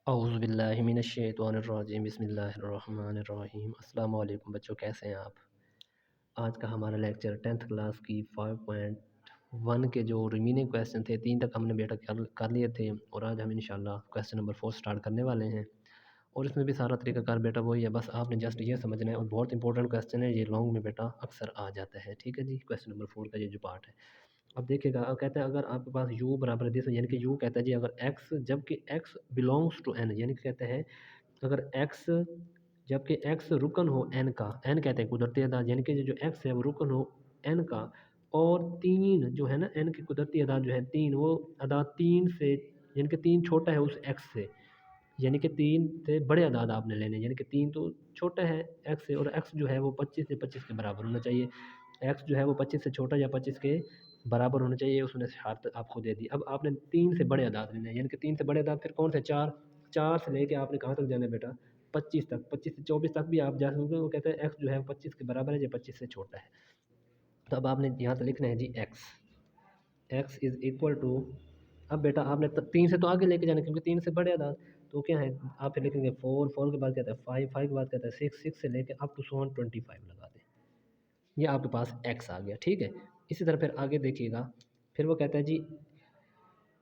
औज़ुबिल्लाहि मिनश्शैतानिर्रजीम बिस्मिल्लाहिर्रहमानिर्रहीम। अस्सलाम वालेकुम बच्चों, कैसे हैं आप। आज का हमारा लेक्चर 10th क्लास की 5.1 के जो रिमेनिंग क्वेश्चन थे, 3 तक हमने बेटा कर लिए थे और आज हम इंशाल्लाह क्वेश्चन नंबर 4 स्टार्ट करने वाले हैं। और इसमें भी सारा तरीक़ाकार बेटा वही है, बस आपने जस्ट ये समझना है। और बहुत इंपॉर्टेंट क्वेश्चन है ये, लॉन्ग में बेटा अक्सर आ जाता है। ठीक है जी, क्वेश्चन नंबर 4 का ये जो पार्ट है। अब देखिएगा, अब कहते हैं अगर आपके पास u बराबर दिस, यानी कि u कहता है जी अगर x, जबकि x बिलोंग्स टू n, यानी कि कहते हैं अगर x, जबकि x रुकन हो n का, n कहते हैं कुदरती अदाद, यानी कि जो x है वो रुकन हो n का, और 3 जो है ना n की कुदरती अदाद जो है 3, वो अदाद 3 से, यानी कि 3 छोटा है उस x से, यानी कि 3 से बड़े अदाद आपने लेने, यानी कि 3 तो छोटा है x से, और x जो है वो 25 से 25 के बराबर होना चाहिए। x जो है वो 25 से छोटा या 25 के बराबर होना चाहिए, उसने शर्त आपको दे दी। अब आपने 3 से बड़े अदाद लेने हैं, यानी कि 3 से बड़े अदाद फिर कौन से, 4 से लेके आपने कहाँ तक जाना है बेटा, 25 तक, 25 से 24 तक भी आप जा सकते हो। वो कहते हैं x जो है 25 के बराबर है या 25 से छोटा है। तो अब आपने यहाँ से लिखना है जी x इज़ इक्वल टू, अब बेटा आपने 3 से तो आगे लेके जाना, क्योंकि 3 से बड़े अदाद, तो क्या है आप फिर लिखेंगे 4 के बाद कहता है 5 के बाद कहता है 6 से लेके अप टू 25 लगा दें, ये आपके पास x आ गया। ठीक है, इसी तरह फिर आगे देखिएगा, फिर वो कहता है जी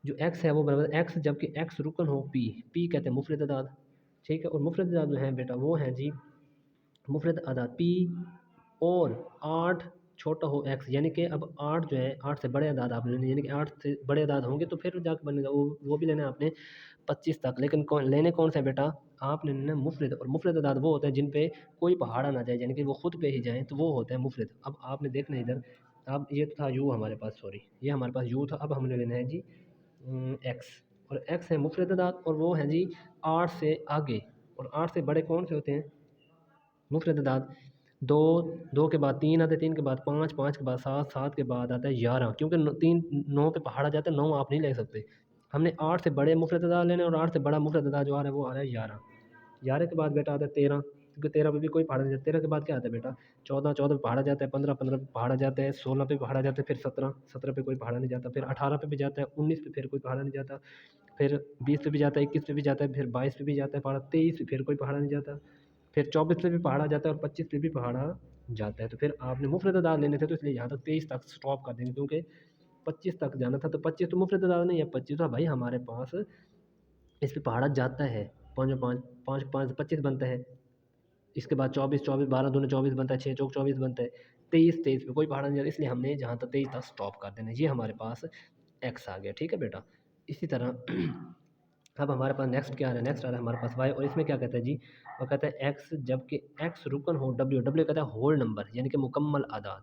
जो x है वो बराबर x, जबकि x रुकन हो p कहते हैं मुफरद अदाद। ठीक है, और मुफरद अदाद जो है बेटा वो है जी मुफरद अदाद p, और 8 छोटा हो x, यानी कि अब 8 जो है 8 से बड़े अदाद आप लेने, यानी कि 8 से बड़े अदाद होंगे तो फिर जाकर बनेगा वो भी लेना है आपने 25 तक। लेकिन लेने कौन सा है बेटा, आपने लेना मुफरद, और मुफरद अदाद वो होते हैं जिन पे कोई पहाड़ा ना जाए, यानी कि वो खुद पे ही जाएँ, तो वो होता है मुफरद। अब आपने देखना है इधर, अब ये था u हमारे पास, सॉरी ये हमारे पास u था, अब हमने लेना है जी x, और x है मुफरद अदाद, और वो है जी 8 से आगे, और 8 से बड़े कौन से होते हैं मुफरद अदाद, 2, 2 के बाद 3 आते हैं, 3 के बाद 5, 5 के बाद 7, 7 के बाद आता है 11, क्योंकि 3 9 पे पहाड़ा जाता है, 9 आप नहीं ले सकते। हमने 8 से बड़े मुफरद अदाद लेने, और 8 से बड़ा मुफरद अदाद जो आ रहा है वो आ रहा है 11। 11 के बाद बेटा आता है 13, क्योंकि 13 पे भी कोई पहाड़ा नहीं जाता। 13 के बाद क्या आता है बेटा, 14, 14 पे पहाड़ा जाता है, 15, 15 पे पहाड़ा जाता है, 16 पे पहाड़ा जाता है, फिर 17, 17 पे कोई पहाड़ा नहीं जाता, फिर 18 पे भी जाता है, 19 पे फिर कोई पहाड़ा नहीं जाता, फिर 20 पे भी जाता है, 21 पे भी जाता है, फिर 22 पे भी जाता है पहाड़ा, 23 पे फिर कोई पहाड़ा नहीं जाता, फिर 24 पे भी पहाड़ा जाता है, और 25 पे भी पहाड़ा जाता है। तो फिर आपने मुफरद अदाद लेने थे, तो इसलिए यहाँ तक 23 तक स्टॉप कर देंगे, क्योंकि 25 तक जाना था, तो 25 तो मुफरद अदाद नहीं है, 25 तो भाई हमारे पास इस पे पहाड़ा जाता है, 5 5 5 5 25 बनता है। इसके बाद 24, 24, 12 दूनी 24 बनता है, 6 चौक 24 बनता है, 23, 23 पे कोई पहाड़ा नहीं जाता, इसलिए हमने जहाँ तक 23 तक स्टॉप कर देना है। ये हमारे पास x आ गया। ठीक है बेटा, इसी तरह अब हमारे पास नेक्स्ट क्या आ रहा है, नेक्स्ट आ रहा है हमारे पास y, और इसमें क्या कहता है जी, वो कहता है x, जबकि x रुकन हो w, w कहता है होल नंबर, यानी कि मुकम्मल आदाद,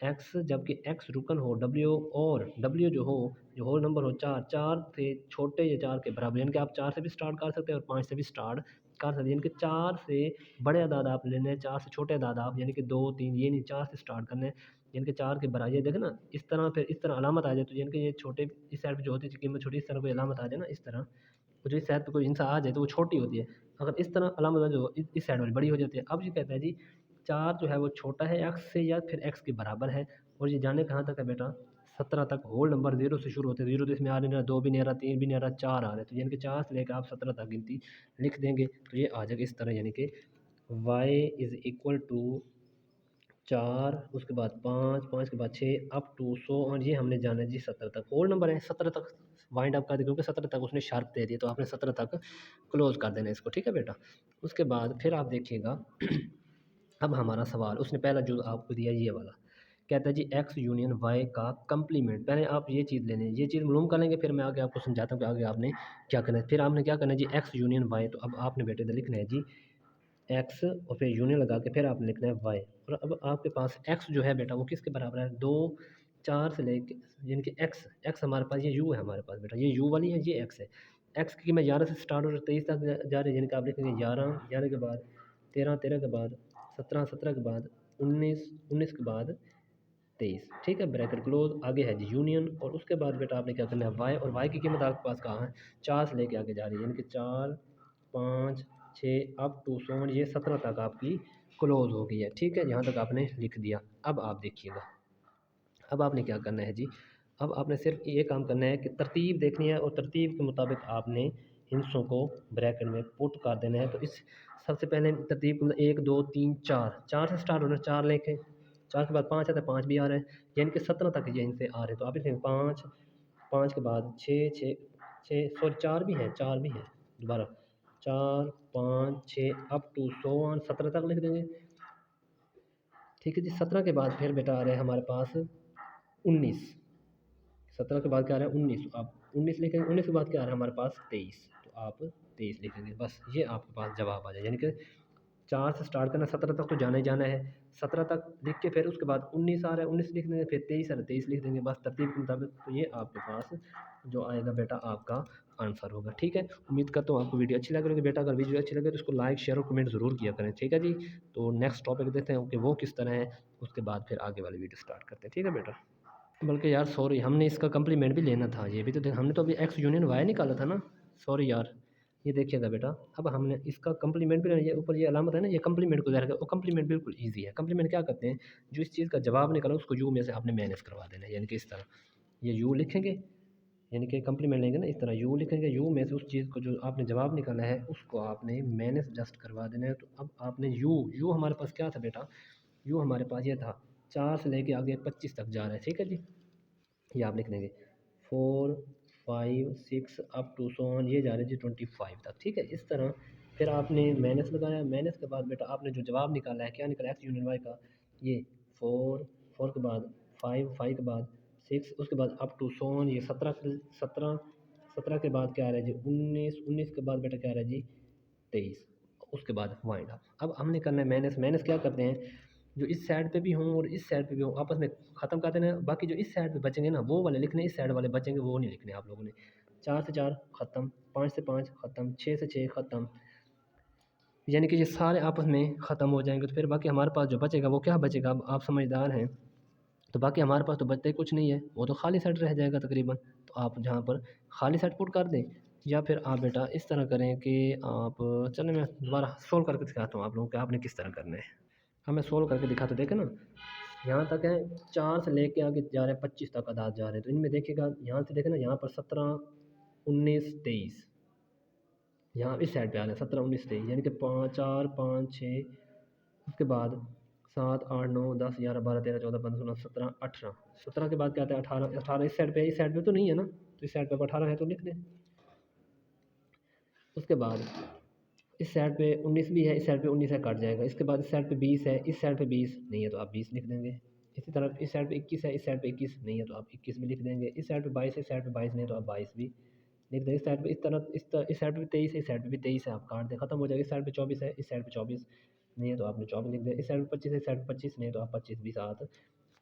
x जबकि x रुकन हो w, और w जो हो, जो होल नंबर हो 4, 4 से छोटे या 4 के बराबर, यानी कि आप 4 से भी स्टार्ट कर सकते हैं और 5 से भी स्टार्ट कर सकते हैं, यानी कि 4 से बड़े अदाद आप लेने हैं, 4 से छोटे अदाद आप, यानी कि 2 3 ये नहीं, 4 से स्टार्ट करने हैं, यानी कि 4 के बराबर। ये देखें ना, इस तरह फिर इस तरह अलामत आ जाए, तो यानी कि ये छोटे इस साइड पर जो होती है कीमत छोटी, इस तरह कोई अलामत आ जाए ना, इस तरह तो जो इस साइड पर कोई इंसान आ जाए तो वो छोटी होती है, अगर इस तरह अलामत जो इस साइड वाली बड़ी हो जाती है। अब ये कहता है जी 4 जो है वो छोटा है x से या फिर x के बराबर है, और ये जाने कहाँ तक है बेटा, 17 तक। होल नंबर 0 से शुरू होते हैं, 0 तो इसमें आ नहीं रहा, 2 भी नहीं आ रहा, 3 भी नहीं आ रहा, 4 आ रहे हैं, तो यानी कि 4 से लेकर आप 17 तक गिनती लिख देंगे, तो ये आ जाएगा इस तरह, यानी कि y इज़ इक्वल टू 4, उसके बाद 5, 5 के बाद 6 अप टू 100, और ये हमने जाना है जी 17 तक। होल नंबर है, 17 तक वाइंड अप कर दे, क्योंकि 17 तक उसने शर्त दे दी, तो आपने 17 तक क्लोज़ कर देना इसको। ठीक है बेटा, उसके बाद फिर आप देखिएगा अब हमारा सवाल, उसने पहला जो आपको दिया ये वाला, कहता है जी x यूनियन y का कंप्लीमेंट। पहले आप ये चीज़ लेने, ये चीज़ मालूम कर लेंगे, फिर मैं आगे आपको समझाता हूँ कि आगे आपने क्या करना है। फिर आपने क्या करना है जी x यूनियन y, तो अब आपने बेटे इधर लिखना है जी x, और फिर यूनियन लगा के फिर आपने लिखना है y, और अब आपके पास x जो है बेटा वो किसके बराबर है, 2 4 से लेके, यानी कि x हमारे पास, ये u है हमारे पास बेटा, ये u वाली है, ये x है। x की कीमत 11 से स्टार्ट और 23 तक जा रही है, यानी कि आप लिखेंगे 11, 11 के बाद 13, 13 के बाद 17, 17 के बाद 19, 19 के बाद 23। ठीक है, ब्रैकेट क्लोज, आगे है जी यूनियन, और उसके बाद बेटा आपने क्या करना है y, और y की कीमत आपके पास कहाँ है, 4 से लेके आगे जा रही है, यानी कि 4, 5, 6 अप टू 100, ये 17 तक आपकी क्लोज हो गई है। ठीक है, यहाँ तक आपने लिख दिया। अब आप देखिएगा, अब आपने क्या करना है जी, अब आपने सिर्फ ये काम करना है कि तरतीब देखनी है, और तरतीब के मुताबिक आपने हिस्सों को ब्रैकेट में पुट कर देना है। तो इस सबसे पहले तरतीब मतलब 1 2 3 4 4 से स्टार्ट हो रहा है, 4 लेके 4 के बाद 5 आता है, 5 भी आ रहा है, यानी कि 17 तक ये इनसे आ रहे हैं। तो आप इसमें 5 5 के बाद 6 6 6 सॉरी 4 भी है, 4 भी है दोबारा 4 5 6 अप टू 100 17 तक लिख देंगे। ठीक है जी। 17 के बाद फिर बेटा आ रहा है हमारे पास 19। 17 के बाद क्या आ रहा है 19, आप 19 लिखेंगे। 19 के बाद क्या आ रहा है हमारे पास 23, तो आप 23 लिखेंगे। बस ये आपके पास जवाब आ जाए, यानी कि 4 से स्टार्ट करना, 17 तक तो जाना ही जाना है। 17 तक लिख के फिर उसके बाद 19 आ रहा है, 19 लिख देंगे, फिर 23 आ रहा है, 23 लिख देंगे, बस तरतीब के मुताबिक। तो ये आपके पास जो आएगा बेटा आपका आंसर होगा। ठीक है, उम्मीद करता हूँ आपको वीडियो अच्छी लग रही है बेटा। अगर वीडियो अच्छी लगे तो उसको लाइक शेयर और कमेंट ज़रूर किया करें। ठीक है जी। तो नेक्स्ट टॉपिक देखते हैं कि वो किस तरह है, उसके बाद फिर आगे वाली वीडियो स्टार्ट करते हैं। ठीक है बेटा। बल्कि यार सॉरी, हमने इसका कम्प्लीमेंट भी लेना था, ये भी तो हमने तो अभी एक्स यूनियन वाई निकाला था ना। सॉरी यार, ये देखिएगा बेटा, अब हमने इसका कम्प्लीमेंट भी लेना। ये ऊपर ये अलामत है ना, ये कम्प्लीमेंट को ज़ाहिर है, वो कम्प्लीमेंट बिल्कुल ईजी है। कम्प्लीमेंट क्या करते हैं, जो इस चीज़ का जवाब निकाला उसको यू में से आपने माइनस करवा देना है, यानी कि इस तरह ये यू लिखेंगे, यानी कि कम्प्लीमेंट लेंगे ना, इस तरह यू लिखेंगे, यू में से उस चीज़ को जो आपने जवाब निकाला है उसको आपने माइनस जस्ट करवा देना है। तो अब आपने यू हमारे पास क्या था बेटा, यू हमारे पास ये था 4 से लेके आगे 25 तक जा रहा है। ठीक है जी। ये आप लिख देंगे 4 5 6 अप टू सो ऑन, ये जा रहे हैं जी 25 तक। ठीक है, इस तरह फिर आपने माइनस लगाया। माइनस के बाद बेटा आपने जो जवाब निकाला है, क्या निकाला, एक्स यूनियन वाई का, ये 4 4 के बाद 5 5 के बाद 6, उसके बाद अप टू सो ऑन, ये 17 17 के बाद क्या आ रहा है जी 19, 19 के बाद बेटा क्या आ रहा है जी 23, उसके बाद वाइंड अप। अब हमने करना है माइनस। माइनस क्या करते हैं, जो इस साइड पे भी हों और इस साइड पे भी हों आपस में ख़त्म कर देना है। बाकी जो इस साइड पे बचेंगे ना वो वाले लिखने, इस साइड वाले बचेंगे वो नहीं लिखने आप लोगों ने। 4 से 4 ख़त्म, 5 से 5 ख़त्म, 6 से 6 ख़त्म, यानी कि ये सारे आपस में ख़त्म हो जाएंगे। तो फिर बाकी हमारे पास जो बचेगा वो क्या बचेगा, अब आप समझदार हैं, तो बाकी हमारे पास तो बचता ही कुछ नहीं है, वो तो खाली सेट रह जाएगा तकरीबन। तो आप जहाँ पर खाली सेट पुट कर दें, या फिर आप बेटा इस तरह करें कि आप, चलें मैं दोबारा सोल्व करके दिखाता हूँ आप लोगों को आपने किस तरह करना है। हाँ मैं सोल्व करके दिखाता हूँ, देखें ना, यहाँ तक है 4 से लेके आगे जा रहे हैं 25 तक अदाद जा रहे हैं। तो इनमें देखिएगा यहाँ से देखें ना, यहाँ पर 17 19 23, यहाँ इस साइड पे आ रहे हैं 17 19 23, यानी कि 5 4 5 6, उसके बाद 7 8 9 10 11 12 13 14 15 16 17 18, 17 के बाद क्या आता है 18, 18 इस साइड पे, इस साइड पे तो नहीं है ना, तो इस साइड पे 18 है तो लिख दें। उसके बाद इस साइड पे 19 भी है, इस साइड पे 19 है, कट जाएगा। इसके बाद इस साइड पे 20 है, इस साइड पे 20 नहीं है तो आप 20 लिख देंगे। इसी तरह इस साइड पे 21 है, इस साइड पे 21 नहीं है तो आप 21 भी लिख देंगे। इस साइड पे 22 है, इस साइड पे 22 नहीं है तो आप 22 भी लिख देंगे। इस साइड पे इस साइड पे 23 है, इस साइड पे भी 23 है, आप काट दें, खत्म हो जाएगा। इस साइड पे 24 है, इस साइड पे 24 नहीं है तो आपने 24 लिख दिया। इस साइड पे 25 है, इस साइड पे 25 नहीं है तो आप 25 भी साथ,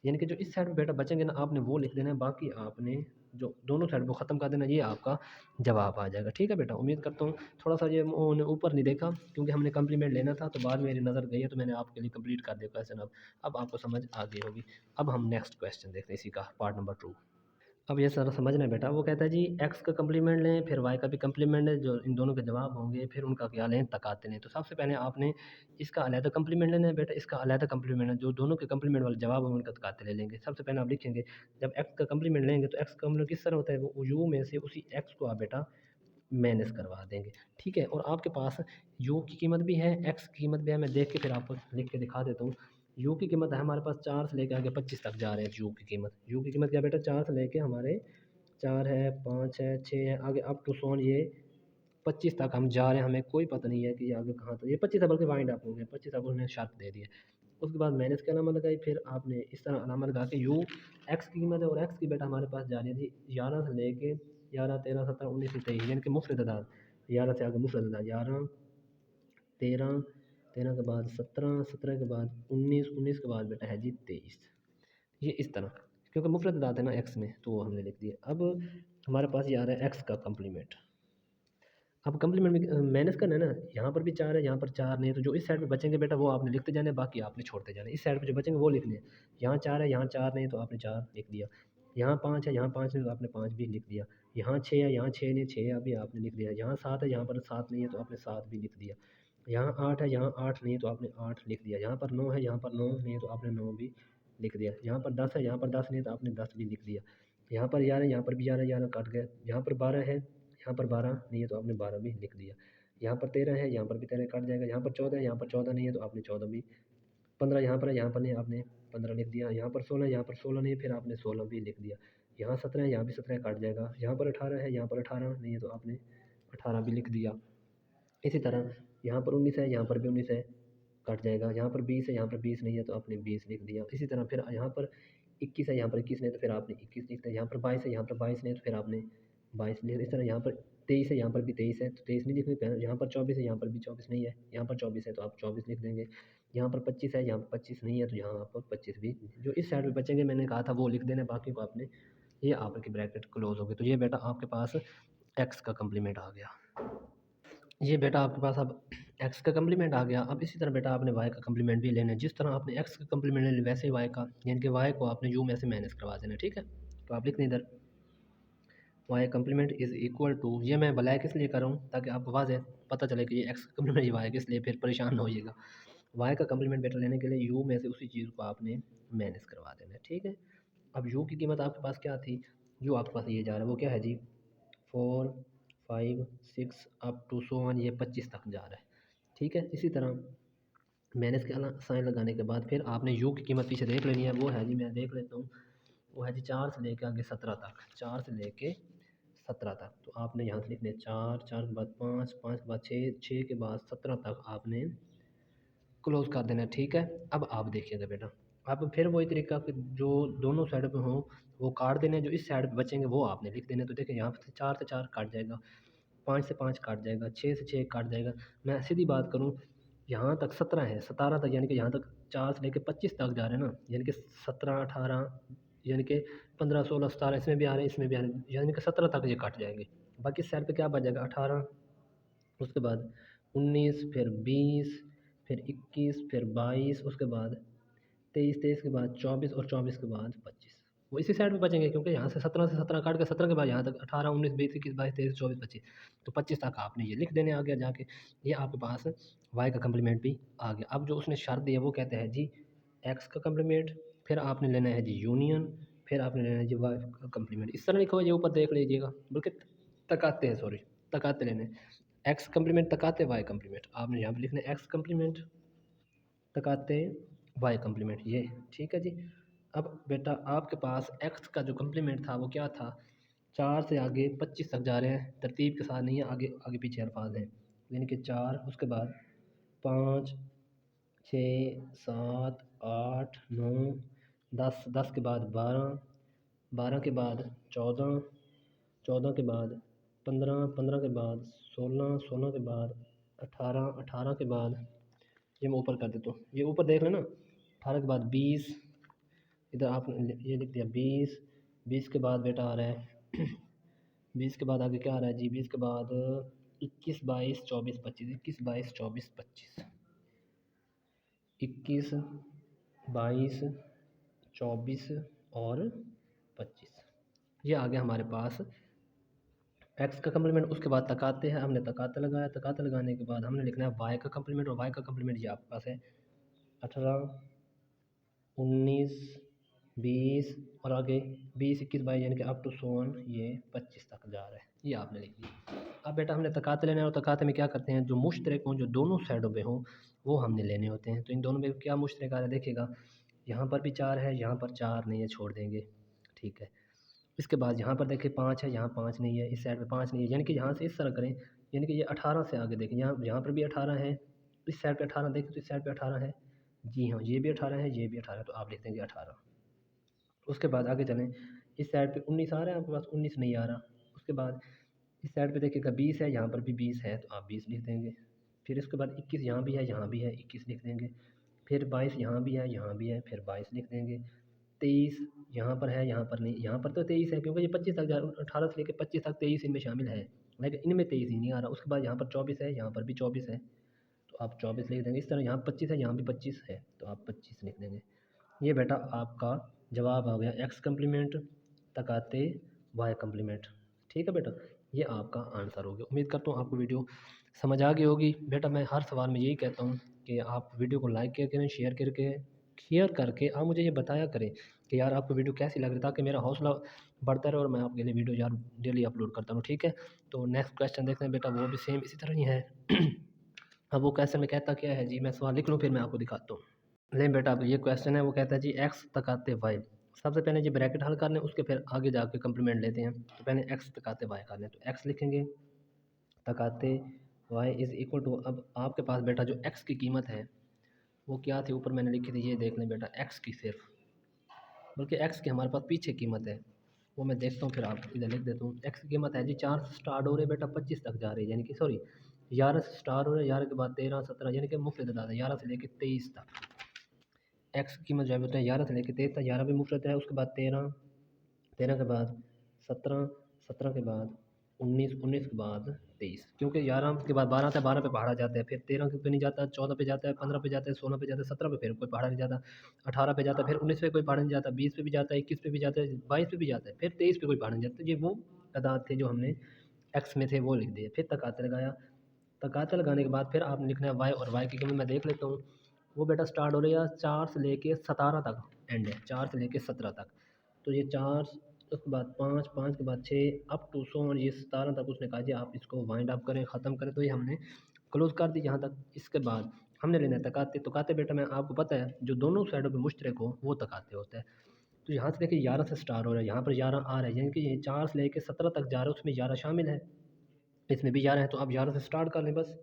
यानी कि जो इस साइड पे बेटा बचेंगे ना आपने वो लिख देना है, बाकी आपने जो दोनों साइड को ख़त्म कर देना, ये आपका जवाब आ जाएगा। ठीक है बेटा, उम्मीद करता हूँ थोड़ा सा ये उन्होंने ऊपर नहीं देखा क्योंकि हमने कम्प्लीमेंट लेना था, तो बाद में मेरी नज़र गई है तो मैंने आपके लिए कंप्लीट कर दिया क्वेश्चन। अब आपको समझ आ गई होगी। अब हम नेक्स्ट क्वेश्चन देखते हैं, इसी का पार्ट नंबर 2। अब ये सारा समझना है बेटा, वो कहता है जी एक्स का कम्प्लीमेंट लें, फिर वाई का भी कम्प्लीमेंट लें, जो इन दोनों के जवाब होंगे फिर उनका क्या लें, तकाते लें। तो सबसे पहले आपने इसका अलहदा कम्प्लीमेंट लेना है बेटा, इसका अलहदा कम्प्लीमेंट है, जो दोनों के कम्प्लीमेंट वाले जवाब होंगे उनका तकाते ले लेंगे। सबसे पहले आप लिखेंगे, जब एक्स का कम्प्लीमेंट लेंगे तो एक्स का कम्प्लीमेंट किस तरह होता है, वो यू में से उसी एक्स को आप बेटा माइनस करवा देंगे। ठीक है, और आपके पास यू की कीमत भी है, एक्स की कीमत भी है, मैं देख के फिर आपको लिख के दिखा देता हूँ। यू की कीमत है हमारे पास 4 से लेकर आगे 25 तक जा रहे हैं। यू की कीमत क्या बेटा, 4 से लेके हमारे 4 है 5 है 6 है, आगे अप टू सोन ये 25 तक हम जा रहे हैं। हमें कोई पता नहीं है कि ये आगे कहाँ तक, ये 25 है बल्कि वाइंड अप हो गया, 25 तक उन्होंने शर्त दे दी है। उसके बाद माइनस की अलामत लगाई, फिर आपने इस तरह अलामत लगा के यू एक्स की कीमत है, और एक्स की बेटा हमारे पास जा रही थी 11 से लेके 11 13 17 19 23, यानी कि मुफ्रद अदाद। 11 से आगे मुफ्रद अदाद 11 13, 13 के बाद 17, 17 के बाद 19, 19 के बाद बेटा है जी 23। ये इस तरह, क्योंकि मुफ्रद अदाद है ना एक्स में तो वो हमने लिख दिया। अब हमारे पास ये आ रहा है एक्स का कम्प्लीमेंट। अब कम्प्लीमेंट में माइनस करना है ना, यहाँ पर भी 4 है, यहाँ पर 4 नहीं है, तो जो इस साइड पे बचेंगे बेटा वो आपने लिखते जाने, बाकी आपने छोड़ते जाने। इस साइड पे जो बचेंगे वो लिखने हैं। यहाँ 4 है, यहाँ 4 नहीं है तो आपने 4 लिख दिया। यहाँ 5 है, यहाँ 5 नहीं है तो आपने 5 भी लिख दिया। यहाँ 6 है, यहाँ 6 नहीं है, 6 अभी आपने लिख दिया। यहाँ 7 है, यहाँ पर 7 नहीं है तो आपने 7 भी लिख दिया। यहाँ 8 है, यहाँ 8 नहीं है तो आपने 8 लिख दिया। यहाँ पर 9 है, यहाँ पर 9 नहीं है तो आपने 9 भी लिख दिया। यहाँ पर 10 है, यहाँ पर 10 नहीं है तो आपने 10 भी लिख दिया। यहाँ पर 11 है, यहाँ पर भी 11 11 कट गया। यहाँ पर 12 है, यहाँ पर 12 नहीं है तो आपने 12 भी लिख दिया। यहाँ पर 13 है, यहाँ पर भी 13 कट जाएगा। यहाँ पर 14 है, यहाँ पर 14 नहीं है तो आपने 14 भी। 15 यहाँ पर है, यहाँ पर नहीं, आपने 15 लिख दिया। यहाँ पर 16 है, यहाँ पर 16 नहीं है, फिर आपने 16 भी लिख दिया। यहाँ 17 है, यहाँ भी 17 कट जाएगा। यहाँ पर 18 है, यहाँ पर 18 नहीं है तो आपने 18 भी लिख दिया। इसी तरह यहाँ पर 19 है, यहाँ पर भी 19 है, कट जाएगा। यहाँ पर 20 है, यहाँ पर 20 नहीं है तो आपने 20 लिख दिया। इसी तरह फिर यहाँ पर 21 है, यहाँ पर 21 नहीं है तो फिर आपने 21 लिख दिया। यहाँ पर 22 है, यहाँ पर 22 नहीं है तो फिर आपने 22 लिख दिया। इस तरह यहाँ पर 23 है, यहाँ पर भी 23 है तो 23 नहीं लिखने पे। यहाँ पर 24 है, यहाँ पर भी 24 नहीं है, यहाँ पर 24 है तो आप 24 लिख देंगे। यहाँ पर 25 है, यहाँ पर 25 नहीं है तो यहाँ पर 25 भी। जो इस साइड में बचेंगे मैंने कहा था वो लिख देना, बाकी को आपने, ये आपकी ब्रैकेट क्लोज हो गई। तो ये बेटा आपके पास एक्स का कम्प्लीमेंट आ गया। ये बेटा आपके पास अब एक्स का कम्प्लीमेंट आ गया। अब इसी तरह बेटा आपने वाई का कम्प्लीमेंट भी लेना है। जिस तरह आपने एक्स का कम्प्लीमेंट ले वैसे ही वाई का, यानी कि वाई को आपने यू में से माइनस करवा देना, ठीक है। तो आप लिख दें इधर Y complement is equal to, ये मैं ब्लैक इसलिए कर रहा हूँ ताकि आपको वाज़ेह पता चले कि ये एक्स का कम्प्लीमेंट ये वाई का, इसलिए फिर परेशान ना होइएगा। वाई का कम्प्लीमेंट बेटा लेने के लिए यू में से उसी चीज़ को आपने माइनस करवा देना है, ठीक है। अब यू की कीमत आपके पास क्या थी, यू आपके पास ये जा रहा है, वो क्या है जी 4 5 6 अप टू सो वन, ये 25 तक जा रहा है, ठीक है। इसी तरह माइनस के साइन लगाने के बाद फिर आपने यू की कीमत पीछे देख लेनी है, वो है जी, मैं देख लेता हूँ, वो है जी 4 से लेके आगे 17 तक, 4 से लेके 17 तक। तो आपने यहाँ से लिखने 4, 4 के बाद 5, 5 के बाद 6, 6 के बाद 17 तक आपने क्लोज़ कर देना है, ठीक है। अब आप देखिएगा बेटा, अब फिर वही तरीका कि जो दोनों साइड पे हों वो काट देने, जो इस साइड पे बचेंगे वो आपने लिख देने। तो देखिए यहाँ से 4 काट जाएगा, 5 से 5 काट जाएगा, 6 से 6 काट जाएगा। मैं सीधी बात करूँ, यहाँ तक 17 है, 17 तक यानी कि यहाँ तक 4 से लेके 25 तक जा रहे हैं ना, यानी कि 17 18 यानी कि 15 16 17 इसमें भी आ रहे हैं, इसमें भी आ रहे हैं, यानी कि 17 तक ये कट जाएंगे। बाकी साइड पे क्या बच जाएगा 18, उसके बाद 19, फिर 20, फिर 21, फिर 22, उसके बाद 23, 23 के बाद 24 और 24 के बाद 25। वो इसी साइड पे बचेंगे क्योंकि यहाँ से 17 से 17 काट के 17 के बाद यहाँ तक 18 19 20 21 22 23 24 25, तो 25 तक आपने ये लिख देने आ गया जाके। ये आपके पास वाई का कम्प्लीमेंट भी आ गया। अब जो उसने शर्त दी है वो कहते हैं जी एक्स का कम्प्लीमेंट, फिर आपने लेना है जी यूनियन, फिर आपने लेना है जी वाई का कम्प्लीमेंट। इस तरह लिखा हुआ ये ऊपर देख लीजिएगा, बल्कि तकाते हैं, सॉरी तकाते लेने, एक्स कम्प्लीमेंट तकाते वाई कम्प्लीमेंट, आपने यहाँ पर लिखना है एक्स कम्प्लीमेंट तकाते वाई कम्प्लीमेंट, ये ठीक है जी। अब बेटा आपके पास एक्स का जो कम्प्लीमेंट था वो क्या था, 4 से आगे 25 तक जा रहे हैं, तरतीब के साथ नहीं है, आगे आगे पीछे अल्फाज हैं, यानी कि 4, उसके बाद 5 6 7 8 9 10, 10 के बाद 12, 12 के बाद 14, 14 के बाद 15, 15 के बाद 16, 16 के बाद 18, 18 के बाद, ये मैं ऊपर कर देता हूँ, ये ऊपर देख लेना, 18 के बाद 20, इधर आपने ये लिख दिया 20, 20 के बाद बेटा आ रहा है 20 के बाद आगे क्या आ रहा है जी, 20 के बाद 21 22 24 25, 21 22 24 25, 21 22 24 और 25, ये आ गया हमारे पास एक्स का कम्प्लीमेंट। उसके बाद तकाते हैं, हमने तकाते लगाया, तकाते लगाने के बाद हमने लिखना है वाई का कम्प्लीमेंट, और वाई का कम्प्लीमेंट ये आपके पास है 18 19 20 और आगे 20 21 22 यानी कि अप टू सोन ये 25 तक जा रहा है, ये आपने लिख दिया। अब बेटा हमने तकाते लेने हैं, और तकाते में क्या करते हैं, जो मुश्तरक हों, जो दोनों साइडों पे हों वो हमने लेने होते हैं। तो इन दोनों में क्या मुश्तरक आ रहा है देखिएगा, यहाँ पर भी 4 है, यहाँ पर 4 नहीं है, छोड़ देंगे, ठीक है। इसके बाद यहाँ पर देखिए 5 है, यहाँ 5 नहीं है, इस साइड पे 5 नहीं है, यानी कि यहाँ से इस तरह करें, यानी कि ये 18 से आगे देखें, यहाँ यहाँ पर भी 18 है, इस साइड पे 18 देखें तो इस साइड पे 18 है, जी हाँ ये भी 18 है, ये भी 18 है, तो आप लिख देंगे 18। उसके बाद आगे चलें, इस साइड पे 19 आ रहा है आपके पास, 19 नहीं आ रहा। उसके बाद इस साइड पे देखिएगा 20 है, यहाँ पर भी 20 है, तो आप 20 लिख देंगे। फिर इसके बाद 21 यहाँ भी है, यहाँ भी है, 21 लिख देंगे। फिर 22 यहाँ भी है, यहाँ भी है, फिर 22 लिख देंगे। 23 यहाँ पर है, यहाँ पर नहीं, यहाँ पर तो 23 है क्योंकि ये 25 तक जा, 18 से लेकर 25 तक 23 इनमें शामिल है, लेकिन इनमें 23 ही नहीं आ रहा। उसके बाद यहाँ पर 24 है, यहाँ पर भी 24 है, तो आप 24 लिख देंगे। इस तरह यहाँ 25 है, यहाँ भी 25 है, तो आप 25 लिख देंगे। ये बेटा आपका जवाब आ गया एक्स कम्प्लीमेंट तकाते वाई कम्प्लीमेंट, ठीक है बेटा, ये आपका आंसर हो गया। उम्मीद करता हूँ आपको वीडियो समझ आ गई होगी। बेटा मैं हर सवाल में यही कहता हूँ कि आप वीडियो को लाइक किया करें, शेयर करके आप मुझे ये बताया करें कि यार आपको वीडियो कैसी लग रही है, ताकि मेरा हौसला बढ़ता रहे और मैं आपके लिए वीडियो यार डेली अपलोड करता हूँ, ठीक है। तो नेक्स्ट क्वेश्चन देखते हैं बेटा, वो भी सेम इसी तरह ही है। अब वो क्वेश्चन में कहता क्या है जी, मैं सवाल लिख लूँ फिर मैं आपको दिखाता हूँ। ले बेटा, अब ये क्वेश्चन है, वो कहता है जी एक्स तकाते वाई। सबसे पहले जी ब्रैकेट हल कर लें, उसके फिर आगे जाके कंप्लीमेंट लेते हैं। तो पहले एक्स तकाते वाई कर लें, तो एक्स लिखेंगे तकाते वाई इज़ इक्वल टू, अब आपके पास बेटा जो एक्स की कीमत है वो क्या थी, ऊपर मैंने लिखी थी, ये देख लें बेटा, एक्स की सिर्फ, बल्कि एक्स की हमारे पास पीछे कीमत है, वो मैं देखता हूँ फिर आप इधर लिख देता हूँ। एक्स की कीमत है जी 4 से स्टार्ट हो रही है बेटा, 25 तक जा रही है, यानी कि सॉरी 11 से स्टार्ट हो रहा है, 11 के बाद 13 17, यानी कि मुफ्त दादा 11 से लेकर 23 तक। एक्स की कीमत जो है बेटा 11 से लेकर 23 तक, 11 भी मुफ्त है, उसके बाद 13, 13 के बाद 17, 17 के बाद 19, 19 के बाद 23, क्योंकि 11 के बाद 12 आता है, 12 पे पहाड़ा जाता है, फिर 13 पे नहीं जाता, 14 पे जाता है, 15 पे जाता है, 16 पे जाता है, 17 पे फिर कोई पहाड़ा नहीं जाता, 18 पे जाता है, फिर 19 पे कोई पहाड़ा नहीं जाता, 20 पे भी जाता है, 21 पे भी जाता है, 22 पे भी जाता है, फिर 23 पे कोई पहाड़ा नहीं जाता। ये वो तादाद थे जो हमने एक्स में थे वो लिख दिए, फिर तकाते लगाया। तकाते लगाने के बाद फिर आपने लिखना है वाई, और वाई की कीमत मैं देख लेता हूँ। वो बेटा स्टार्ट हो रही है 4 से लेके 17 तक एंड है, 4 से लेके 17 तक। तो ये 4, उसके बाद 5, 5 के बाद 6 अप टू 100, और ये 17 तक उसने कहा जी आप इसको वाइंड अप करें, ख़त्म करें। तो ये हमने क्लोज़ कर दी यहाँ तक। इसके बाद हमने लेना है तकाते। तकाते बेटा मैं आपको पता है जो दोनों साइडों पे मुश्तरक हो वो तकाते होता है। तो यहाँ से देखिए 11 से स्टार्ट हो रहा है, यहाँ पर 11 आ रहा है, यानी कि ये 4 से लेके 17 तक जा रहा है, उसमें 11 शामिल है, इसमें भी 11 है, तो आप 11 से स्टार्ट कर लें बस।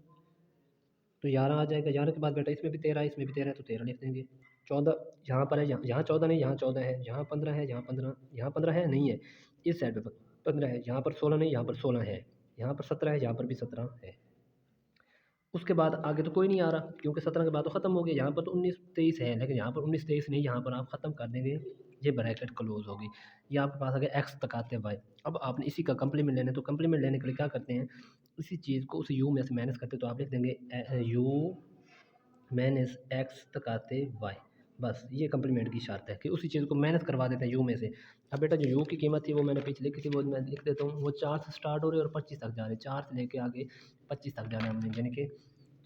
तो 11 आ जाएगा, 11 के बाद बेटा इसमें भी 13 है, इसमें भी 13 है, तो 13 लिख देंगे। 14 यहाँ पर है, यहाँ 14 नहीं, यहाँ 14 है, यहाँ 15 है, यहाँ 15, यहाँ 15 है नहीं है, इस साइड पे 15 है, यहाँ पर 16 नहीं, यहाँ पर 16 है, यहाँ पर 17 है, यहाँ पर भी 17 है। उसके बाद आगे तो कोई नहीं आ रहा, क्योंकि 17 के बाद तो ख़त्म हो गया। यहाँ पर तो 19 23 है, लेकिन यहाँ पर 19 23 नहीं, यहाँ पर आप ख़त्म कर देंगे, ये ब्रैकेट क्लोज होगी। ये आपके पास आ गया एक्स तकाते वाई। अब आपने इसी का कंप्लीमेंट लेना है, तो कंप्लीमेंट लेने के लिए क्या करते हैं, इसी चीज़ को उस यू में से माइनस करते हैं, तो आप लिख देंगे यू माइनस एक्स तकाते वाई। बस ये कंप्लीमेंट की शर्त है कि उसी चीज़ को माइनस करवा देते हैं यू में से। अब बेटा जो यू की कीमत थी वो मैंने पीछे लिखी थी, वो मैं लिख देता हूँ। वो 4 से स्टार्ट हो रही है और 25 तक जा रहे हैं, 4 से लेके आगे 25 तक जाना है हमने, यानी कि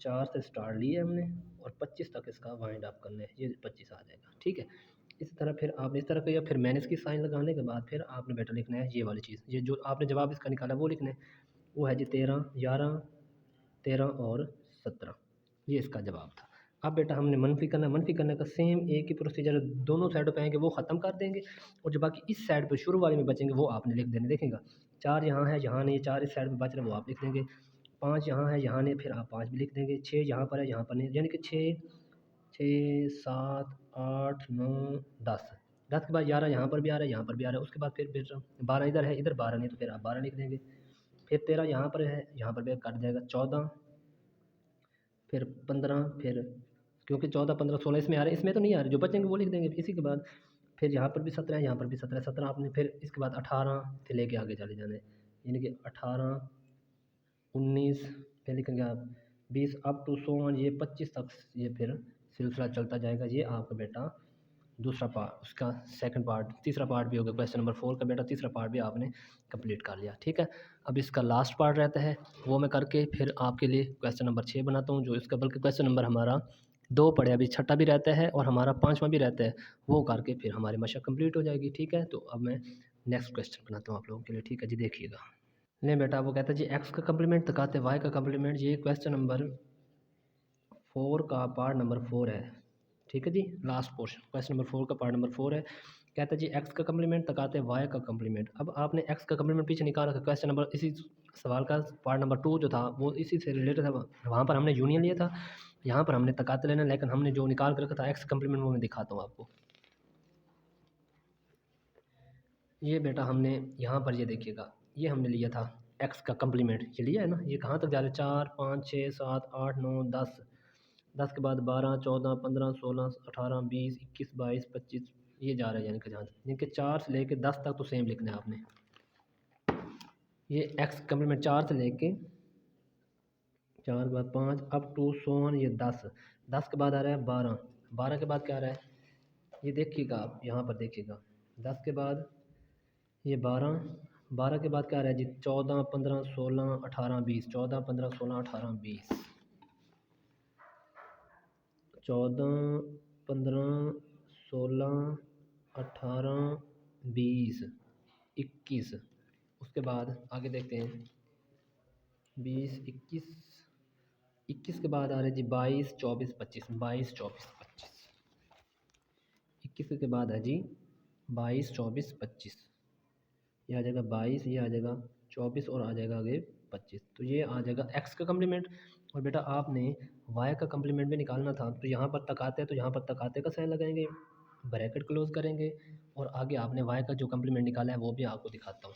4 से स्टार्ट लिया हमने और 25 तक इसका वाइंड अप करना है, ये 25 आ जाएगा, ठीक है। इसी तरह फिर आपने इस तरह किया, फिर माइनस की साइन लगाने के बाद फिर आपने बेटा लिखना है ये वाली चीज़, ये जो आपने जवाब इसका निकाला वो लिखना है। वो है जी 13, 11, 13 और 17, ये इसका जवाब था। अब बेटा हमने मनफी करना है, मनफी करने का सेम एक ही प्रोसीजर दोनों साइडों पे आएंगे वो ख़त्म कर देंगे, और जो बाकी इस साइड पे शुरू वाले में बचेंगे वो आपने लिख देने। देखेगा 4 यहाँ है, यहाँ नहीं, 4 इस साइड पे बच रहे हैं वो आप लिख देंगे, 5 यहाँ है, यहाँ नहीं, फिर आप 5 भी लिख देंगे, 6 यहाँ पर है, यहाँ पर नहीं, यानी कि 6, 6, 7, 8, 9, 10, 10 के बाद 11 यहाँ पर भी आ रहा है, यहाँ पर भी आ रहा है, उसके बाद फिर 12 इधर है, इधर 12 नहीं, तो फिर आप 12 लिख देंगे, फिर 13 यहाँ पर है, यहाँ पर भी कट जाएगा, 14, फिर 15, फिर क्योंकि 14, 15, 16 इसमें आ रहे हैं, इसमें तो नहीं आ रहे, जो बचेंगे वो लिख देंगे। इसी के बाद फिर यहाँ पर भी 17 है, यहाँ पर भी 17 है, 17 आपने फिर इसके बाद 18 से लेके आगे चले जाना है, यानी कि 18, 19, फिर लिखेंगे आप 20 अप टू 100, ये 25 तक ये फिर सिलसिला चलता जाएगा। ये आपका बेटा दूसरा पार्ट, उसका सेकंड पार्ट, तीसरा पार्ट भी हो गया क्वेश्चन नंबर 4 का बेटा, तीसरा पार्ट भी आपने कंप्लीट कर लिया, ठीक है। अब इसका लास्ट पार्ट रहता है, वो मैं करके फिर आपके लिए क्वेश्चन नंबर 6 बनाता हूँ, जो इसका बल्कि क्वेश्चन नंबर हमारा 2 पड़े, अभी छठा भी रहता है और हमारा 5वां भी रहता है, वो करके फिर हमारी मशक कंप्लीट हो जाएगी, ठीक है। तो अब मैं नेक्स्ट क्वेश्चन बनाता हूँ आप लोगों के लिए, ठीक है जी, देखिएगा। नहीं बेटा, वो कहता है जी एक्स का कम्प्लीमेंट तकाते वाई का कम्प्लीमेंट, ये क्वेश्चन नंबर 4 का पार्ट नंबर 4 है, ठीक है जी, लास्ट पोर्शन क्वेश्चन नंबर 4 का पार्ट नंबर 4 है। कहता है जी एक्स का कम्प्लीमेंट तकाते वाई का कम्प्लीमेंट। अब आपने एक्स का कम्प्लीमेंट पीछे निकाला था, क्वेश्चन नंबर इसी सवाल का पार्ट नंबर 2 जो था वो इसी से रिलेटेड था, वहाँ पर हमने यूनियन लिया था, यहाँ पर हमने तकाते लेना, लेकिन हमने जो निकाल कर रखा था एक्स कम्प्लीमेंट वो मैं दिखाता हूँ आपको। ये बेटा हमने यहाँ पर ये देखिएगा, ये हमने लिया था एक्स का कम्प्लीमेंट, ये लिया है ना, ये कहाँ तक जा रहा है, 4, 5, 6, 7, 8, 9, 10, 10 के बाद 12, 14, 15, 16, 18, 20, 21, 22, 25, ये जा रहा है, यानी कि जहाँ यानी कि 4 से लेके 10 तक तो सेम लिखना है आपने। ये एक्स कम्प्लीमेंट 4 से लेके 4 के बाद 5 अप टू 100, ये 10, 10 के बाद आ रहा है 12, 12 के बाद क्या आ रहा है, ये देखिएगा आप यहाँ पर देखिएगा, 10 के बाद ये 12, 12 के बाद क्या आ रहा है जी, 14, 15, 16, 18, 20, 14, 15, 16, 18, 20, 14, 15, 16, 18, 20, 21। उसके बाद आगे देखते हैं 20, 21, 21 के बाद आ रहा है जी 22, 24, 25, 22, 24, 25। 21 के बाद है जी 22, 24, 25। ये आ जाएगा 22, ये आ जाएगा 24 और आ जाएगा आगे 25। तो ये आ जाएगा x का कम्प्लीमेंट। और बेटा आपने y का कम्प्लीमेंट भी निकालना था, तो यहाँ पर तक आते हैं तो यहाँ पर तक आते का साइन लगाएंगे, ब्रैकेट क्लोज करेंगे और आगे आपने y का जो कम्प्लीमेंट निकाला है वो भी आपको दिखाता हूँ।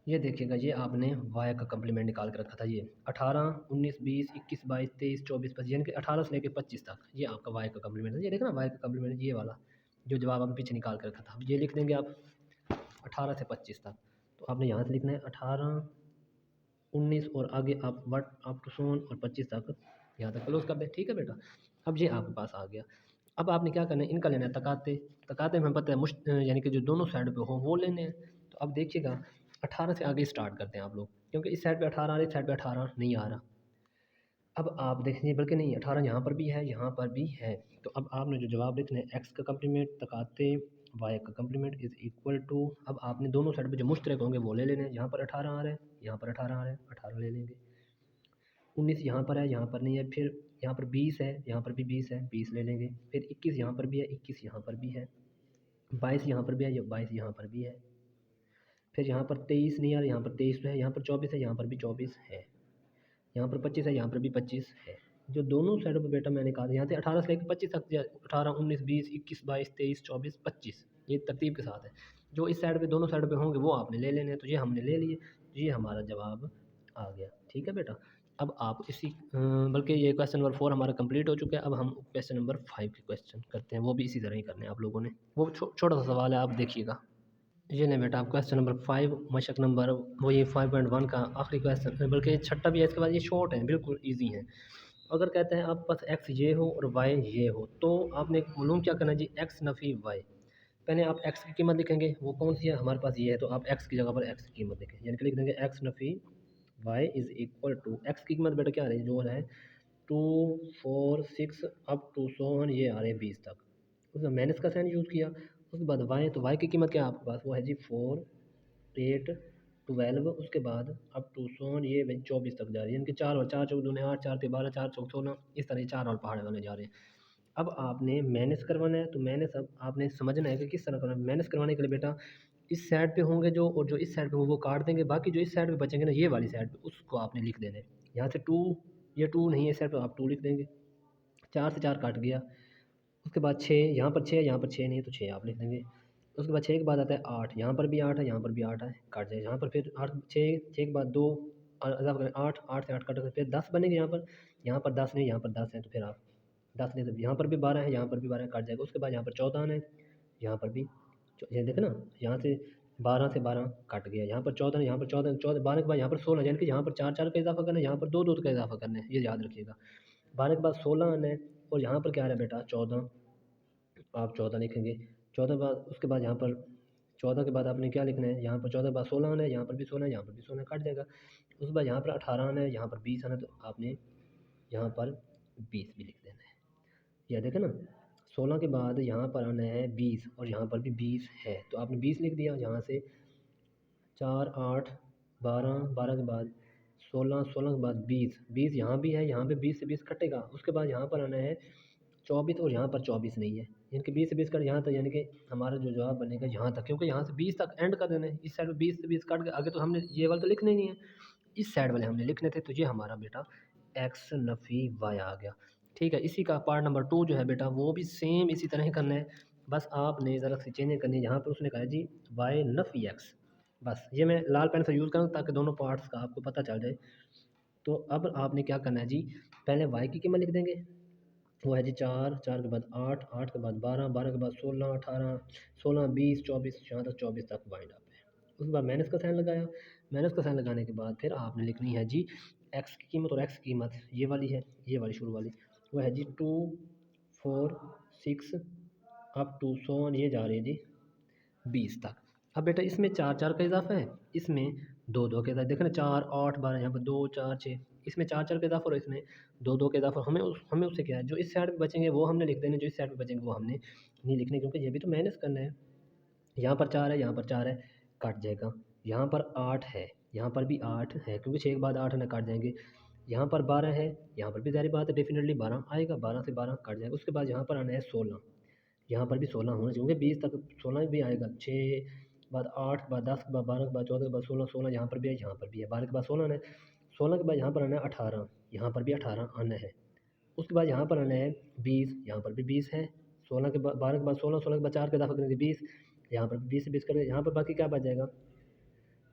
ये देखिएगा, ये आपने y का कम्प्लीमेंट निकाल कर रखा था। ये 18, 19, 20, 21, 22, 23, 24, 25, यानी कि 18 से लेकर 25 तक ये आपका y का कम्प्लीमेंट है। ये देखो ना y का कम्प्लीमेंट ये वाला जो जवाब हम पीछे निकाल कर रखा था, ये लिख देंगे आप 18 से 25 तक। तो आपने यहाँ से लिखना है 18, 19 और आगे आप वट अप टू सोन और 25 तक यहाँ तक क्लोज कर दें। ठीक है बेटा, अब ये आपके पास आ गया। अब आपने क्या करना है, इनका लेना है तकाते। तकाते में हमें पता है यानी कि जो दोनों साइड पे हो वो लेने हैं। तो अब देखिएगा 18 से आगे स्टार्ट करते हैं आप लोग, क्योंकि इस साइड पे 18 आ रहा है, इस साइड पे 18 नहीं आ रहा। अब आप देखेंगे बल्कि नहीं, 18 यहाँ पर भी है, यहाँ पर भी है। तो अब आपने जो जवाब लिखना है x का कम्प्लीमेंट तकाते y का कम्प्लीमेंट इज़ इक्वल टू, अब आपने दोनों साइड पे जो मुश्तरक होंगे वो ले लेने हैं। यहाँ पर 18 आ रहा है, यहाँ पर 18 आ रहा है, 18 ले लेंगे। 19 यहाँ पर है, यहाँ पर नहीं है। फिर यहाँ पर 20 है, यहाँ पर भी 20 है, 20 ले लेंगे। फिर 21 यहाँ पर भी है, 21 यहाँ पर भी है। 22 यहाँ पर भी है, 22 यहाँ पर भी है। फिर यहाँ पर 23 नहीं आ रहा, यहाँ पर 23 है। यहाँ पर 24 है, यहाँ पर भी 24 है। यहाँ पर 25 है, यहाँ पर भी 25 है। जो दोनों साइडों पर बेटा मैंने कहा था, यहाँ से 18 से लेकर 25 तक, 18, 19, 20, 21, 22, 23, 24, 25 ये तरतीब के साथ है। जो इस साइड पे दोनों साइड पे होंगे वो आपने ले लेने हैं। तो ये हमने ले लिए, ये हमारा जवाब आ गया। ठीक है बेटा, अब आप इसी बल्कि ये क्वेश्चन नंबर 4 हमारा कंप्लीट हो चुका है। अब हम क्वेश्चन नंबर 5 के क्वेश्चन करते हैं, वो भी इसी तरह ही करने हैं आप लोगों ने। वो छोटा सा सवाल है, आप देखिएगा। ये नहीं बेटा, आप क्वेश्चन नंबर 5 मशक नंबर वो ये 5.1 का आखिरी क्वेश्चन है, बल्कि छठा भी है। इसके बाद ये शॉर्ट है, बिल्कुल ईजी है। अगर कहते हैं आपके पास एक्स ये हो और वाई ये हो, तो आपने मालूम क्या करना है जी, एक्स नफ़ी वाई। पहले आप एक्स की कीमत लिखेंगे, वो कौन सी है हमारे पास ये है, तो आप एक्स की जगह पर एक्स की कीमत लिखें, यानी कि लिख देंगे एक्स नफ़ी y is equal to, x की कीमत बेटा क्या आ रही है, जो है 2, 4, 6 अप टू सोन, ये आ रहे हैं 20 तक। उसमें माइनस का साइन यूज़ किया। उसके बाद वाई, तो वाई की कीमत क्या है आपके पास, वो है जी 4, 8, 12। उसके बाद अप टू सोन ये भाई 24 तक जा रही है, यानी कि 4 और 4 चौक दूने 8, 4 ते 12, 4 चौक 16, इस तरह 4 और पहाड़ वाले जा रहे हैं। अब आपने माइनस करवाना है, तो माइनस अब आपने समझना है कि किस तरह करना है। माइनस करवाने के लिए बेटा इस साइड पे होंगे जो, और जो इस साइड पे वो काट देंगे, बाकी जो इस साइड पे बचेंगे ना, ये वाली साइड पे, उसको आपने लिख देना है। यहाँ से 2, ये 2 नहीं है इस साइड पे, आप 2 लिख देंगे। 4 से 4 काट गया। उसके बाद 6, यहाँ पर 6, यहाँ पर 6 नहीं है तो 6 आप लिख देंगे। उसके बाद 6 के बाद आता है 8, यहाँ पर भी 8 है, यहाँ पर भी 8 है, काट जाए। यहाँ पर फिर 8, 6, 6 के बाद 2 इजाफा करें 8, 8 से 8 कट कर फिर 10 बनेंगे। यहाँ पर 10 नहीं, यहाँ पर 10 है, तो फिर आप 10 ले सकते। यहाँ पर भी 12 है, यहाँ पर भी 12 काट जाएगा। उसके बाद यहाँ पर 14 आना है, यहाँ पर भी ये देखे ना, यहाँ से 12 से 12 कट गया। यहाँ पर 14 है, यहाँ पर 14, 14, 12 के बाद यहाँ पर 16, यानी कि यहाँ पर 4, 4 का इजाफा करना है, यहाँ पर 2, 2 का इजाफा करना है, ये याद रखिएगा। 12 के बाद 16 आना है, और यहाँ पर क्या आ रहा है बेटा 14, आप 14 लिखेंगे। 14 बाद उसके बाद यहाँ पर 14 के बाद आपने क्या लिखना है, यहाँ पर 14 के बाद 16 आना है, यहाँ पर भी 16 है, यहाँ पर भी 16 काट जाएगा। उसके बाद यहाँ पर 18 आना है, यहाँ पर 20 आना है, तो आपने यहाँ पर 20 भी लिख देना है। यह देखें ना, 16 के बाद यहाँ पर आना है 20, और यहाँ पर भी 20 है, तो आपने 20 लिख दिया। यहाँ से 4, 8, 12, 12 के बाद 16, 16 के बाद 20, 20 यहाँ भी है, यहाँ पे 20 से 20 कटेगा। उसके बाद यहाँ पर आना है 24, और यहाँ पर 24 नहीं है, यानी कि 20 से 20 कट यहाँ तक, यानी कि हमारा जो जवाब बनेगा यहाँ तक, क्योंकि यहाँ से 20 तक एंड कर देना है। इस साइड में 20 से 20 काट के आगे तो हमने ये वाला तो लिखना ही नहीं है, इस साइड वाले हमने लिखने थे। तो ये हमारा बेटा एक्स नफ़ी वाई आ गया। ठीक है, इसी का पार्ट नंबर 2 जो है बेटा, वो भी सेम इसी तरह ही करना है, बस आपने ज़रा सी चेंजिंग करनी है। यहाँ पर उसने कहा है जी वाई नफ़ी एक्स, बस ये मैं लाल पेन से यूज़ करूँ ताकि दोनों पार्ट्स का आपको पता चल जाए। तो अब आपने क्या करना है जी, पहले वाई की कीमत लिख देंगे, वो है जी 4, 4 के बाद 8, 8 के बाद 12, 12 के बाद 16, 18, 16, 20, 24, यहाँ तक 24 तक वाइंड अप है। उसके बाद माइनस का साइन लगाया। माइनस का साइन लगाने के बाद फिर आपने लिखनी है जी एक्स की कीमत, और एक्स की कीमत ये वाली है, ये वाली शुरू वाली, वो है जी 2, 4, 6 अप टू सोन, ये जा रही है जी 20 तक। अब बेटा इसमें 4, 4 का इजाफा है, इसमें 2, 2 का इजाफा, देखो ना 4, 8, 12, यहाँ पर 2, 4, 6, इसमें 4, 4 का इजाफा और इसमें 2, 2 का इजाफा। हमें उससे क्या है, जो इस साइड पे बचेंगे वो हमने लिख देने, जो इस साइड पे बचेंगे वो हमने नहीं लिखने, क्योंकि ये भी तो माइनस करना है। यहाँ पर 4 है, यहाँ पर 4 है, कट जाएगा। यहाँ पर 8 है, यहाँ पर भी 8 है, क्योंकि 6 के बाद 8 है ना, कट जाएंगे। यहाँ पर 12 है, यहाँ पर भी ज़ाहिर बात है डेफिनेटली 12 आएगा, 12 से 12 कट जाएगा। उसके बाद यहाँ पर आना है 16, यहाँ पर भी 16 होना चाहिए, क्योंकि 20 तक 16 भी आएगा। 6 के बाद 8 के बाद 10 के बाद 12 के बाद 14 के बाद 16, 16 यहाँ पर भी है, यहाँ पर भी है। 12 के बाद 16 आना है, 16 के बाद यहाँ पर आना है 18, यहाँ पर भी 18 आना है। उसके बाद यहाँ पर आना है 20, यहाँ पर भी 20 है। 16 के बाद 12 के बाद 16, 16 के बाद 4 के दफ़ा करेंगे 20, यहाँ पर 20 से 20 करेंगे। यहाँ पर बाकी क्या बच जाएगा,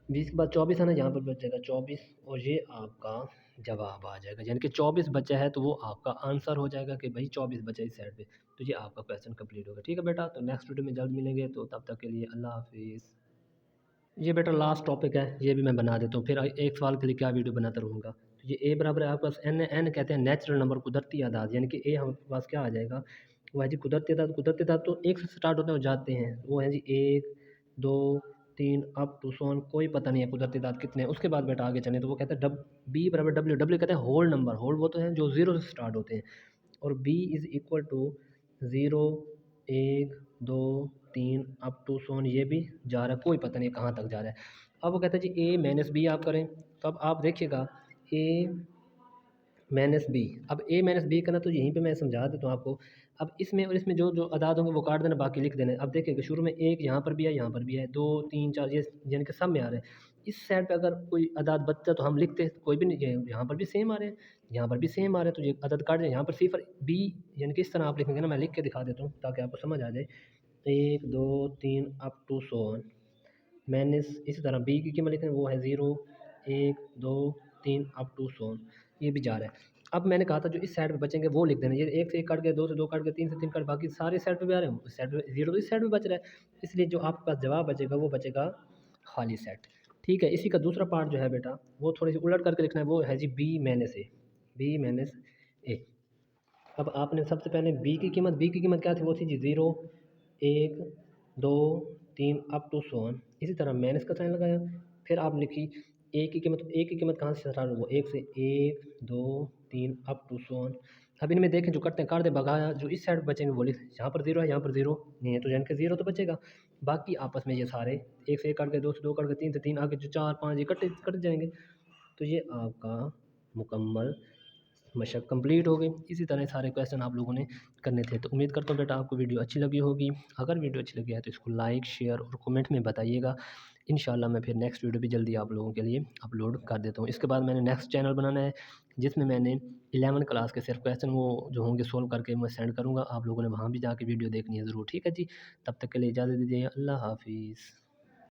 20 के बाद 24 है ना, यहाँ पर बच जाएगा 24, और ये आपका जवाब आ जाएगा। यानी कि 24 बचा है, तो वो आपका आंसर हो जाएगा कि भाई 24 बचा इस साइड पे। तो ये आपका क्वेश्चन कंप्लीट होगा। ठीक है बेटा, तो नेक्स्ट वीडियो में जल्द मिलेंगे, तो तब तक के लिए अल्लाह हाफिज़। ये बेटा लास्ट टॉपिक है, ये भी मैं बना देता हूँ, फिर एक सवाल के लिए क्या वीडियो बनाता रहूँगा। तो ये ए बराबर है आपके पास एन है। एन कहते हैं नेचुरल नंबर, कुदरती आदाद, यानी कि ए हमारे पास क्या आ जाएगा, वो है जी कुदरती आदाद। कुदरती आदाद तो एक से स्टार्ट होते हैं और जाते हैं, वो है जी 1 2 3 अप टू सोन, कोई पता नहीं है कुदरती आदाद कितने हैं। उसके बाद बेटा आगे चलें तो वो कहते हैं डब बी बराबर डब्ल्यू। डब्ल्यू कहते हैं होल नंबर, होल वो तो हैं जो ज़ीरो से स्टार्ट होते हैं। और b is equal to 0 1 2 3 up to so on, ये भी जा रहा है, कोई पता नहीं कहाँ तक जा रहा है। अब वो कहता है जी ए माइनस बी आप करें, तो अब आप देखिएगा ए माइनस बी। अब ए माइनस बी करना, तो यहीं पे मैं समझा देता हूँ आपको। अब इसमें और इसमें जो जो अदाद होंगे वो काट देना, बाकी लिख देना। अब देखिएगा शुरू में एक यहाँ पर भी है, यहाँ पर भी है, 2 3 4, ये यानी कि सब में आ रहे हैं। इस साइड पे अगर कोई अदाद बचता तो हम लिखते, कोई भी नहीं, यहाँ पर भी सेम आ रहे हैं, यहाँ पर भी सेम आ रहे हैं, तो ये अदद काट जाए। यहाँ पर सिर्फ बी, यानी कि इस तरह आप लिखेंगे ना, मैं लिख के दिखा देता हूँ ताकि आपको समझ आ जाए। 1 2 3 अप टू सोन, मैंने इसी तरह बी की कीमत लिखी है, वो है 0 1 2 3 अप टू सोन, ये भी जा रहा है। अब मैंने कहा था जो इस साइड पे बचेंगे वो लिख देना। ये 1 से 1 कट गए, 2 से 2 कट गए, 3 से 3 कट, बाकी सारे साइड पे भी आ रहे हैं, उस साइड पे 0 तो इस साइड पे बच रहा है, इसलिए जो आपके पास जवाब बचेगा वो बचेगा खाली सेट। ठीक है, इसी का दूसरा पार्ट जो है बेटा, वो थोड़ी सी उलट करके लिखना है, वो है जी बी माइनस ए। बी माइनस ए। अब आपने सबसे पहले बी की कीमत क्या थी, वो थी जी 0 1 2 3 अप टू सोन। इसी तरह माइनस का साइन लगाया, फिर आप लिखी ए की कीमत कहाँ से स्टार्ट हो, वो 1 से 1 2 3 अप टू सोन। अब इनमें देखें जो करते हैं काट दे, भगाया, जो इस साइड बचेंगे वो लिख, यहाँ पर 0 है, यहाँ पर 0 नहीं है, तो यानी कि 0 तो बचेगा। बाकी आपस में ये सारे 1 से 1 कट गए, 2 से 2 कट गए, 3 से 3 आगे जो 4 5 ये कट जाएंगे। तो ये आपका मुकम्मल मशक कंप्लीट हो गई। इसी तरह सारे क्वेश्चन आप लोगों ने करने थे। तो उम्मीद करता हूँ बेटा आपको वीडियो अच्छी लगी होगी। अगर वीडियो अच्छी लगी है तो इसको लाइक शेयर और कमेंट में बताइएगा। इंशाल्लाह मैं फिर नेक्स्ट वीडियो भी जल्दी आप लोगों के लिए अपलोड कर देता हूँ। इसके बाद मैंने नेक्स्ट चैनल बनाना है जिसमें मैंने 11 क्लास के सिर्फ क्वेश्चन वो जो होंगे सोल्व करके मैं सेंड करूँगा। आप लोगों ने वहाँ भी जाके वीडियो देखनी है ज़रूर। ठीक है जी, तब तक के लिए इजाज़त दीजिए। अल्लाह हाफिज़।